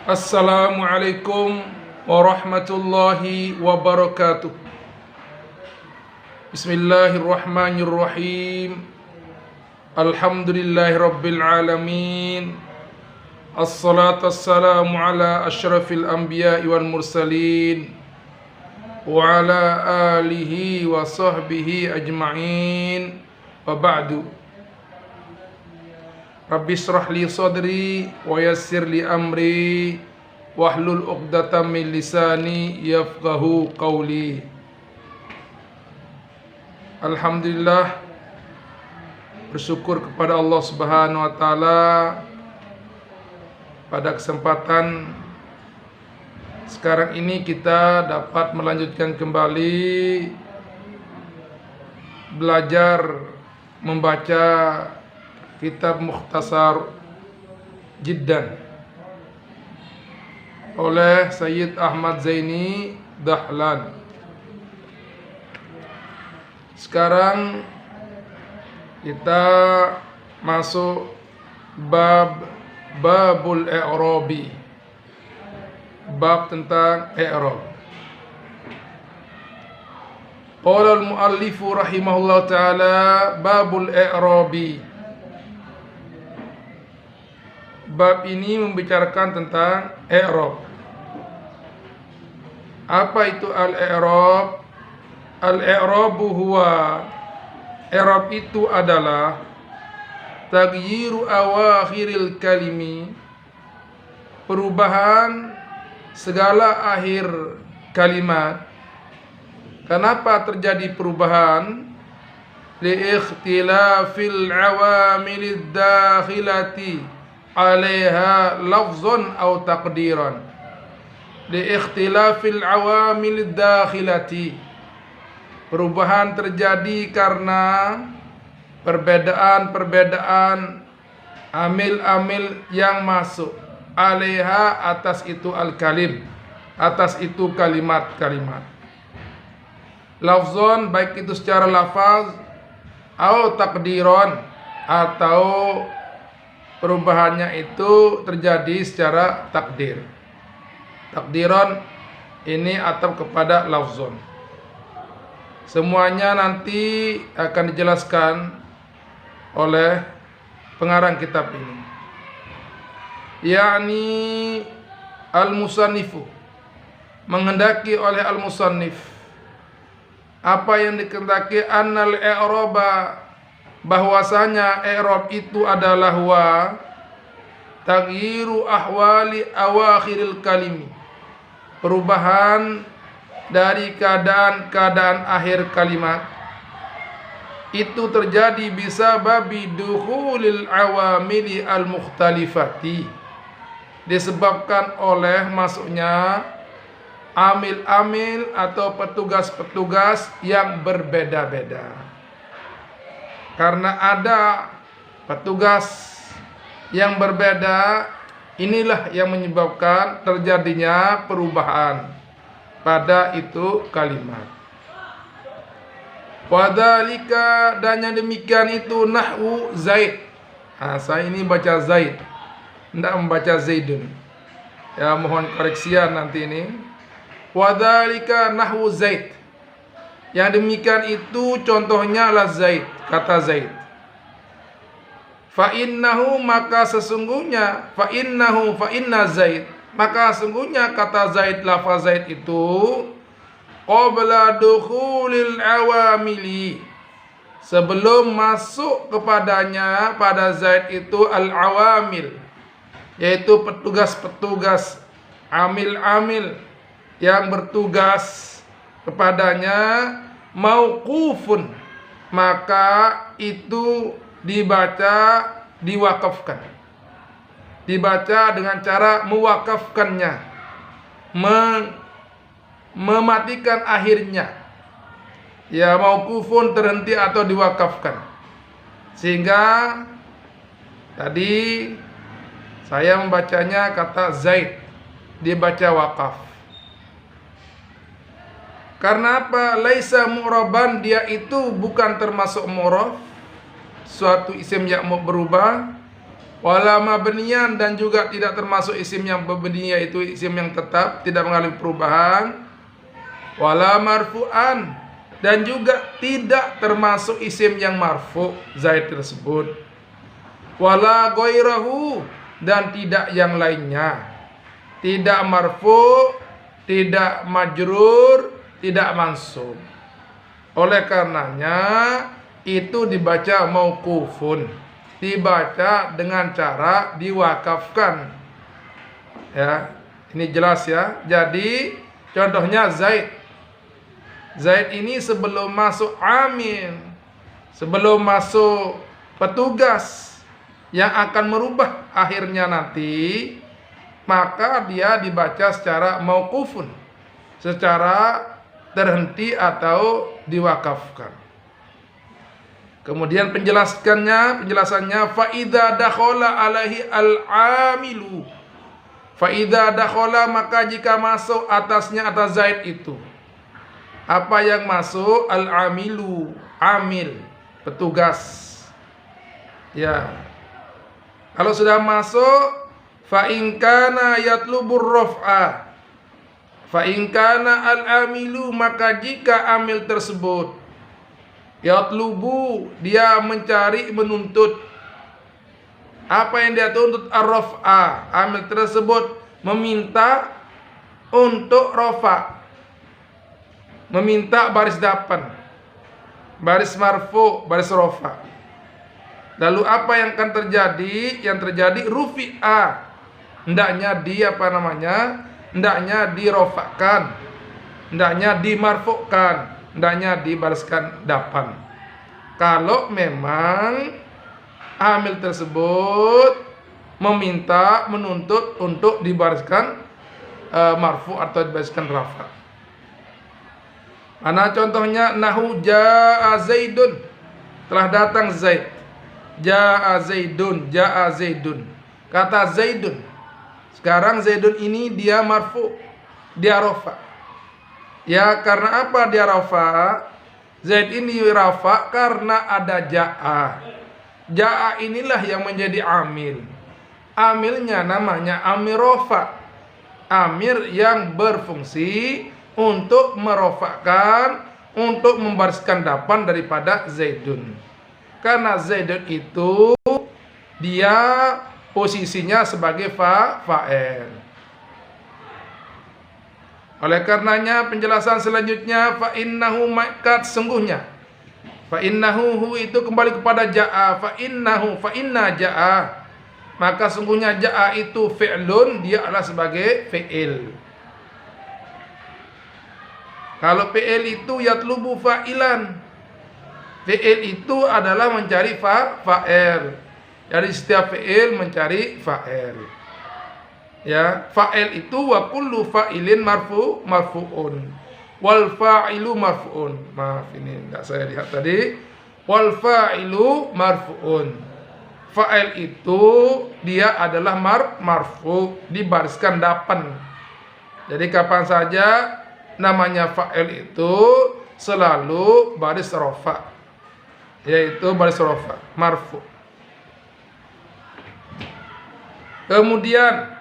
Assalamualaikum warahmatullahi wabarakatuh. Bismillahirrahmanirrahim. Alhamdulillahi rabbil alamin. Assalatu wassalamu ala asyrafil anbiya'i wal mursalin wa ala alihi wa sahbihi ajma'in. Wa ba'du. Rabbi shrah li sadri wa yassir li amri wahlul 'uqdatam min lisani yafqahu qawli. Alhamdulillah, bersyukur kepada Allah Subhanahu wa taala pada kesempatan sekarang ini kita dapat melanjutkan kembali belajar membaca kitab Mukhtasar Jiddan oleh Sayyid Ahmad Zaini Dahlan. Sekarang kita masuk babul i'rabi, bab tentang i'rab. Qala al-muallifu rahimahullah ta'ala babul i'rabi. Bab ini membicarakan tentang i'rab. Apa itu al-i'rab? Al-i'rabu huwa, i'rab itu adalah taghyiru awakhiril kalimi, perubahan segala akhir kalimat. Kenapa terjadi perubahan? Li ikhtilafil awamilid dakhilati 'alaiha lafzun aw taqdiran. Li ikhtilafil awamil dakhilati, perubahan terjadi karena perbedaan-perbedaan amil-amil yang masuk, 'alaiha atas itu al-kalim, atas itu kalimat-kalimat. Lafzun baik itu secara lafaz, atau takdiran, atau perubahannya itu terjadi secara takdir. Takdiran ini atap kepada lafzun. Semuanya nanti akan dijelaskan oleh pengarang kitab ini. Yakni al-musannifu, menghendaki oleh al-musannif. Apa yang dikehendaki? Annal i'raba, bahwasanya i'rab itu adalah wa taghyiru ahwali awakhiril kalimi, perubahan dari keadaan-keadaan akhir kalimat. Itu terjadi bisa babi dukhulil awamili al-mukhtalifati, disebabkan oleh masuknya amil-amil atau petugas-petugas yang berbeda-beda. Karena ada petugas yang berbeda, inilah yang menyebabkan terjadinya perubahan pada itu kalimat. Wadhalika, dan yang demikian itu nahwu Zaid. Saya ini baca Zaid, tidak membaca Zaidun. Ya, mohon koreksian nanti ini. Wadhalika nahwu Zaid, yang demikian itu contohnya lah Zaid, kata Zaid. Fa innahu, maka sesungguhnya, fa inna Zaid, maka sesungguhnya kata Zaid, lafaz Zaid itu qabla dukhulil awamili, sebelum masuk kepadanya pada Zaid itu al-awamil, yaitu petugas-petugas, amil-amil yang bertugas kepadanya, mauqufun, maka itu dibaca diwakafkan, dibaca dengan cara mewakafkannya, mematikan akhirnya. Ya, mauqufun terhenti atau diwakafkan. Sehingga tadi saya membacanya kata Zaid, dibaca wakaf. Karena apa? Laisa mu'raban, dia itu bukan termasuk mu'rab, suatu isim yang mau berubah. wala mabniyan, dan juga tidak termasuk isim yang mabni, yaitu isim yang tetap tidak mengalami perubahan, wala marfu'an, dan juga tidak termasuk isim yang marfu Zaid tersebut, wala ghairahu, dan tidak yang lainnya, tidak marfu, tidak majrur, tidak mansub. Oleh karenanya itu dibaca mauqufun, dibaca dengan cara diwakafkan. Ya, ini jelas ya. Jadi contohnya Zaid. Zaid ini sebelum masuk amil, sebelum masuk petugas yang akan merubah akhirnya nanti, maka dia dibaca secara mauqufun, secara terhenti atau diwakafkan. Kemudian penjelasannya fa idza dakhala alaihi al-amilu. Fa idza dakhala, maka jika masuk atasnya, atas Zaid itu. Apa yang masuk? Al-amilu, amil, petugas. Ya. Kalau sudah masuk, fa in kana yatlubur raf'a. Fa in kana al-amilu, maka jika amil tersebut yatlubu, dia mencari, menuntut. Apa yang dia tuntut? Ar-raf'a. Amil tersebut meminta untuk rafa, meminta baris dapan, baris marfu, baris rafa. Lalu apa yang akan terjadi? Yang terjadi rufi'a. Hendaknya hendaknya dirofakan, hendaknya dimarfukan, hendaknya dibariskan dapan. Kalau memang amil tersebut meminta, menuntut untuk dibariskan marfu atau dibariskan rafa. Mana contohnya? Nahu ja'a Zaidun, telah datang Zaid. Ja'a Zaidun, ja'a Zaidun, kata Zaidun. Sekarang Zaidun ini dia marfu, dia rafa. Ya, karena apa dia rafa? Zaid ini rafa karena ada ja'a. Ja'a inilah yang menjadi amil. Amilnya namanya amil rafa. Amil yang berfungsi untuk merofakan, untuk membariskan dapan daripada Zaidun. Karena Zaidun itu dia posisinya sebagai fa'il. Oleh karenanya penjelasan selanjutnya, fa innahu makat, sungguhnya. Fa innahu itu kembali kepada ja'a. Fa inna ja'a, maka sungguhnya ja'a itu fi'lun, dia adalah sebagai fi'il. Kalau fi'il itu yatlubu fa'ilan, fi'il itu adalah mencari fa'il. Jadi setiap fi'il mencari fa'il. Ya, fa'il itu wa kullu fa'ilin marfu'un. Wal fa'ilu marfu'un. Maaf, ini enggak saya lihat tadi. Wal fa'ilu marfu'un. Fa'il itu dia adalah marfu, dibariskan dapan. Jadi kapan saja namanya fa'il itu selalu baris rafa, yaitu baris rafa, marfu. Kemudian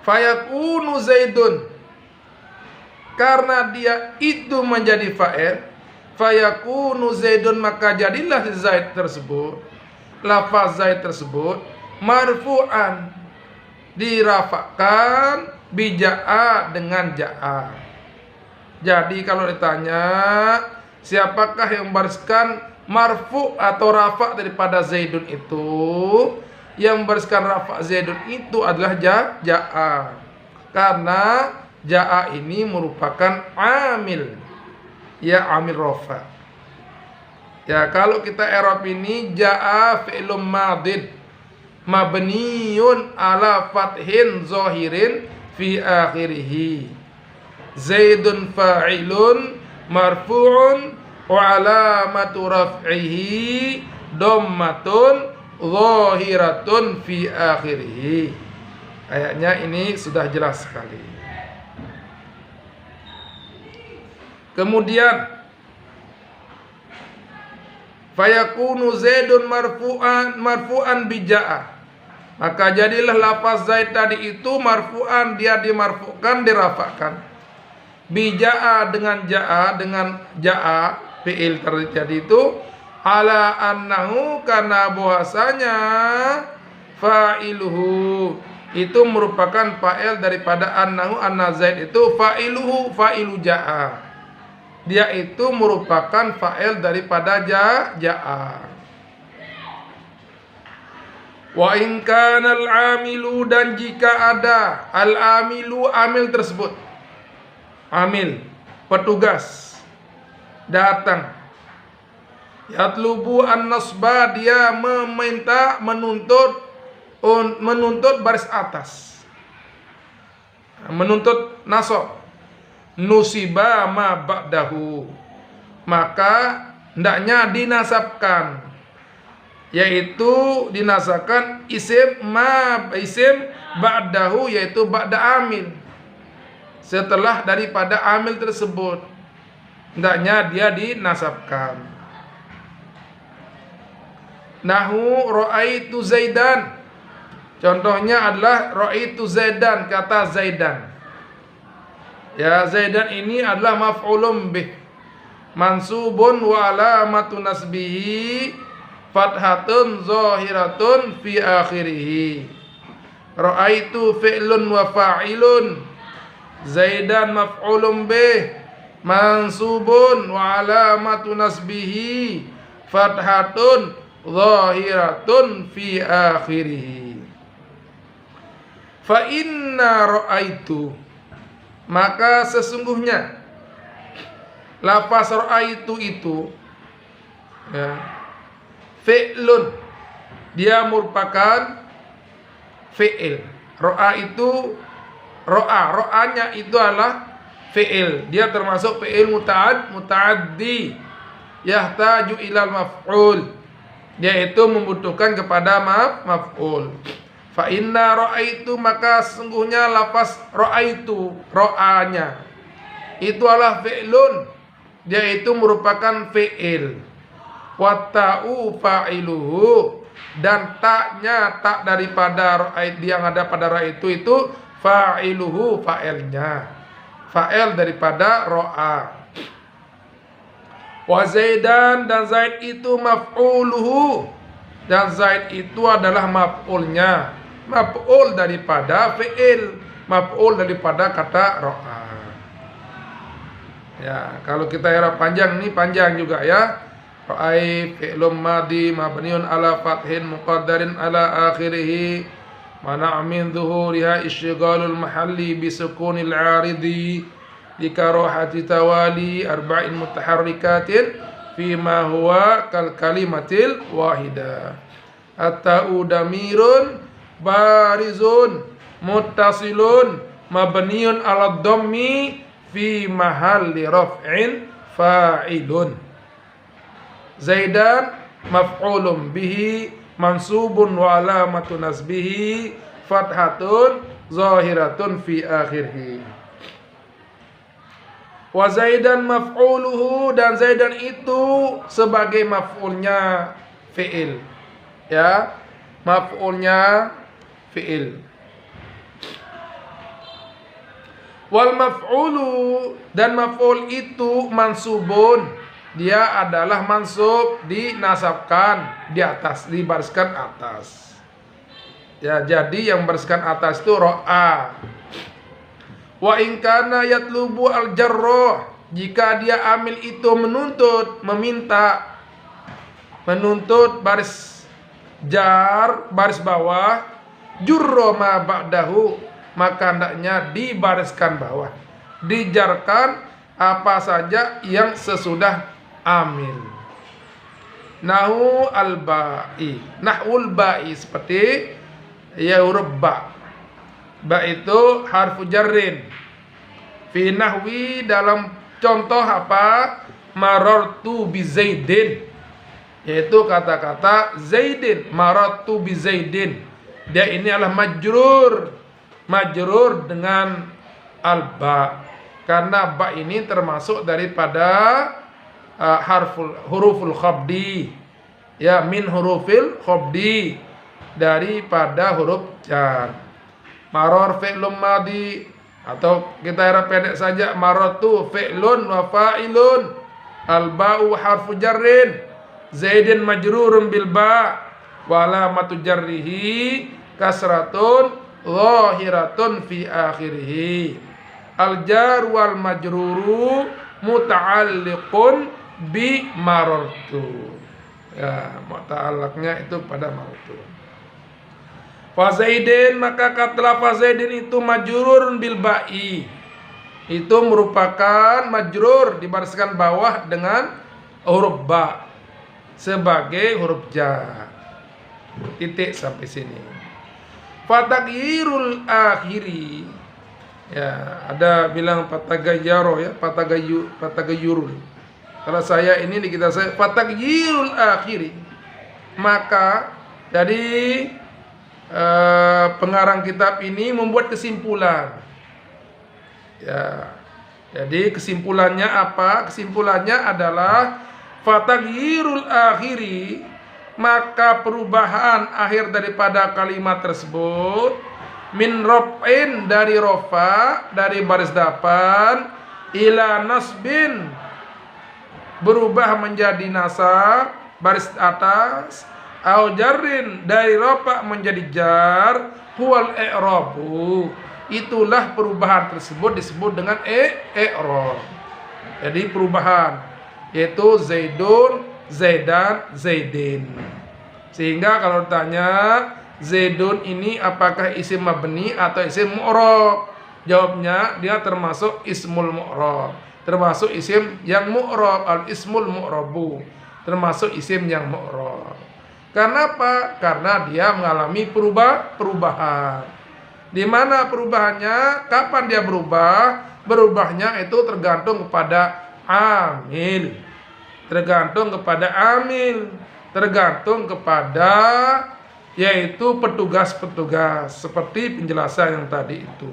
fayakunu Zaidun, karena dia itu menjadi fa'il, fayakunu Zaidun, maka jadilah Zaid tersebut, lafaz Zaid tersebut marfu'an, dirafakan bija'a, dengan ja'a. Jadi kalau ditanya siapakah yang membariskan marfu atau rafa daripada Zaidun itu, yang membariskan rafa Zaidun itu adalah ja'a. Karena ja'a ini merupakan amil, ya amil rafa. Ya, kalau kita i'rab ini ja'a fi'lun madin mabniun ala fathin zahirin fi akhirih. Zaidun fa'ilun marfu'un wa alamatu raf'ihi dhammatun zahiratun fi akhirih. Ayatnya ini sudah jelas sekali. Kemudian fayakunu Zaidun marfu'an bija'a. Maka jadilah lafaz Zaid tadi itu marfu'an, dia dimarfu'kan, dirafa'kan. Bija'a dengan ja'a fi'il terjadi itu ala annahu, karena bahwasanya fa'iluhu itu merupakan fa'il daripada annahu, anna Zaid itu fa'iluhu fa'ilu ja'a. Dia itu merupakan fa'il daripada ja'a. Wa in kana al-amilu, dan jika ada al-amilu, amil tersebut, amil petugas datang, yatlubu an-nasba, dia meminta menuntut baris atas, menuntut nasab, nusiba ma ba'dahu, maka hendaknya dinasabkan, yaitu dinasabkan isim ba'dahu, yaitu ba'da amil, setelah daripada amil tersebut hendaknya dia dinasabkan. Nahu ra'aitu Zaidan, contohnya adalah ra'aitu Zaidan, kata Zaidan. Ya, Zaidan ini adalah maf'ulun bih, mansubun wa alamatu nasbihi fathatun zahiratun fi akhirih. Ra'aitu fi'lun wa fa'ilun, Zaidan maf'ulun bih, mansubun wa alamatu nasbihi fathatun zahiratun fi akhirih. Fa inna ra'aitu, maka sesungguhnya lafaz ra'aitu itu ya, fi'lun, dia merupakan fi'il. Ro'a itu ro'anya itu adalah fi'il, dia termasuk fi'il muta'addi, yahtaju ilal maf'ul, dia itu membutuhkan kepada maf'ul. Fa inna ra'aitu, maka sesungguhnya lafaz ra'aitu, ro'anya itu adalah fi'lun, dia itu merupakan fi'il. Wa ta'u fa'iluhu, dan taknya tak daripada ra'ait yang ada pada ra'aitu itu fa'iluhu, fa'ilnya, fa'il daripada ro'a. Wa Zaidan, dan Zaid itu maf'uluhu, dan Zaid itu adalah maf'ulnya, maf'ul daripada fi'il, maf'ul daripada kata ro'a. Ya, kalau kita era panjang ini panjang juga ya. Ra'ai fi'lum madi mabniun ala fathin muqaddarin ala akhirih, mana min zuhuriha isyghalul mahalli bisukunil aridi likarohati tawali arba'in mutaharrikatin fima huwa kal kalimatil wahida. At-ta'u damirun barizun muttasilun mabniun ala dhammi fi mahalli raf'in fa'ilun. Zaidan maf'ulun bihi mansubun wa alamatu nasbihi fathatun zahiratun fi akhirih. Wa Zaidan maf'uluhu, dan Zaidan itu sebagai maf'ulnya fi'il. Ya, maf'ulnya fi'il. Wal maf'ulu, dan maf'ul itu mansubun, dia adalah mansub, dinasabkan di atas, dibariskan atas. Ya, jadi yang bariskan atas itu ro'a. Wa in kana yatlubu al-jarrah, jika dia amil itu menuntut, meminta, menuntut baris jar, baris bawah, jurra ma ba'dahu, maka hendaknya dibariskan bawah, dijarkan apa saja yang sesudah amil. Nahu al-ba'i, nahwul ba'i, seperti ya huruf ba. Ba itu harfu jarrin. Fi nahwi, dalam contoh apa? Marartu bi Zaidin, yaitu kata-kata Zaidin, marartu bi Zaidin. Dia ini adalah majrur dengan al-ba, karena ba ini termasuk daripada huruful khabdi, ya, min hurufil khabdi, daripada huruf jar. Maror fi'lun madi, atau kita era pendek saja maratu fi'lun wa fa'ilun, al ba'u harfu jarrin, zaidin majrurun bil ba, wa alamatu jarrihi kasratun zahiratun fi akhirih. Al jar wal majruru muta'alliqun bi marartu. Ya, muta'allaqnya itu pada marartu. Fa zaidin, maka kata fa zaidin itu majrurun bil ba'i. Itu merupakan majrur dibariskan bawah dengan huruf ba sebagai huruf jar. Titik sampai sini. Fa taghyirul akhiri, ya, ada bilang patagayyaro, ya, patagayyurul. Kalau saya ini di kita saya patagayyurul akhiri. Maka dari pengarang kitab ini membuat kesimpulan. Ya. Jadi kesimpulannya apa? Kesimpulannya adalah fataghyirul akhiri, maka perubahan akhir daripada kalimat tersebut min raf'in, dari rofa, dari baris depan, ila nasbin, berubah menjadi nasab baris atas, au jarrin, dari rofa menjadi jar, huwal i'rabu, itulah perubahan tersebut disebut dengan i'rab. Jadi perubahan yaitu zaidun, zaidan, zaidin. Sehingga kalau ditanya zaidun ini apakah isim mabni atau isim mu'rab, jawabnya dia termasuk ismul mu'rab, termasuk isim yang mu'rab, al ismul mu'rabu, termasuk isim yang mu'rab. Karena apa? Karena dia mengalami perubahan. Di mana perubahannya? Kapan dia berubah? Berubahnya itu tergantung kepada amil. Tergantung kepada amil. Tergantung kepada yaitu petugas-petugas, seperti penjelasan yang tadi itu.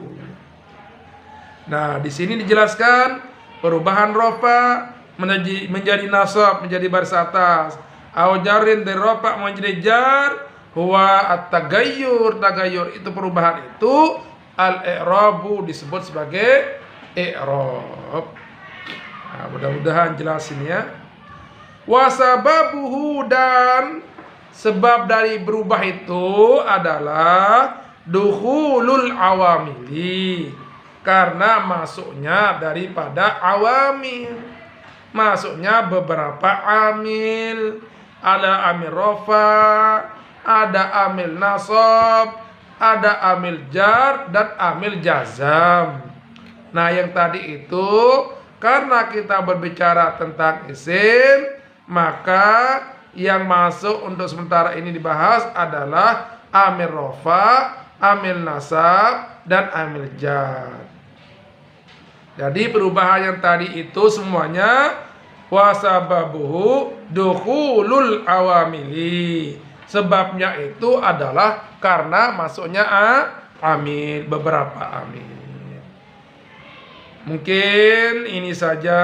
Nah, di sini dijelaskan perubahan rofa menjadi nasab, menjadi baris atas. Au jarin dari rofa menjadi jar, huwa at-tagayyur. Tagayyur itu perubahan itu, al-i'rabu disebut sebagai i'rab. Nah, mudah-mudahan jelas ini ya. Wasababuhu, dan sebab dari berubah itu adalah dukhulul awamili, karena masuknya daripada awamil, masuknya beberapa amil. Ada amil rofa, ada amil nasab, ada amil jar, dan amil jazam. Nah, yang tadi itu karena kita berbicara tentang isim, maka yang masuk untuk sementara ini dibahas adalah amil rofa, amil nasab, dan amil jar. Jadi perubahan yang tadi itu semuanya wasababuhu dukhulul awamili, sebabnya itu adalah karena masuknya amil, beberapa amil. Mungkin ini saja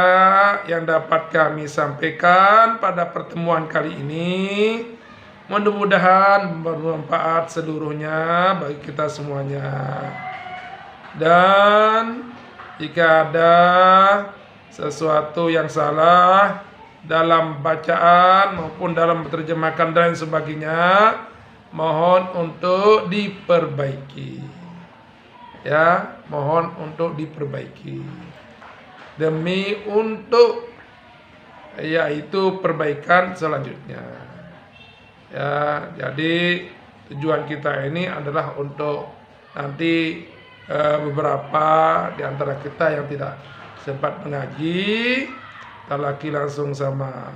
yang dapat kami sampaikan pada pertemuan kali ini. Mudah-mudahan bermanfaat seluruhnya bagi kita semuanya. Dan jika ada sesuatu yang salah dalam bacaan maupun dalam terjemahkan dan sebagainya, mohon untuk diperbaiki. Ya, mohon untuk diperbaiki demi untuk yaitu perbaikan selanjutnya. Ya, jadi tujuan kita ini adalah untuk nanti beberapa di antara kita yang tidak sempat mengaji, talaki langsung sama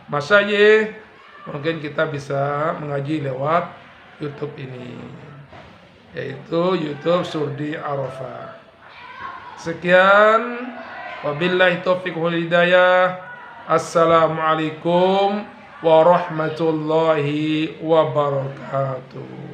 masyayikh, mungkin kita bisa mengaji lewat YouTube ini, yaitu YouTube Surdi Arafah. Sekian, wabillahi taufiq wal hidayah. Assalamualaikum warahmatullahi wabarakatuh.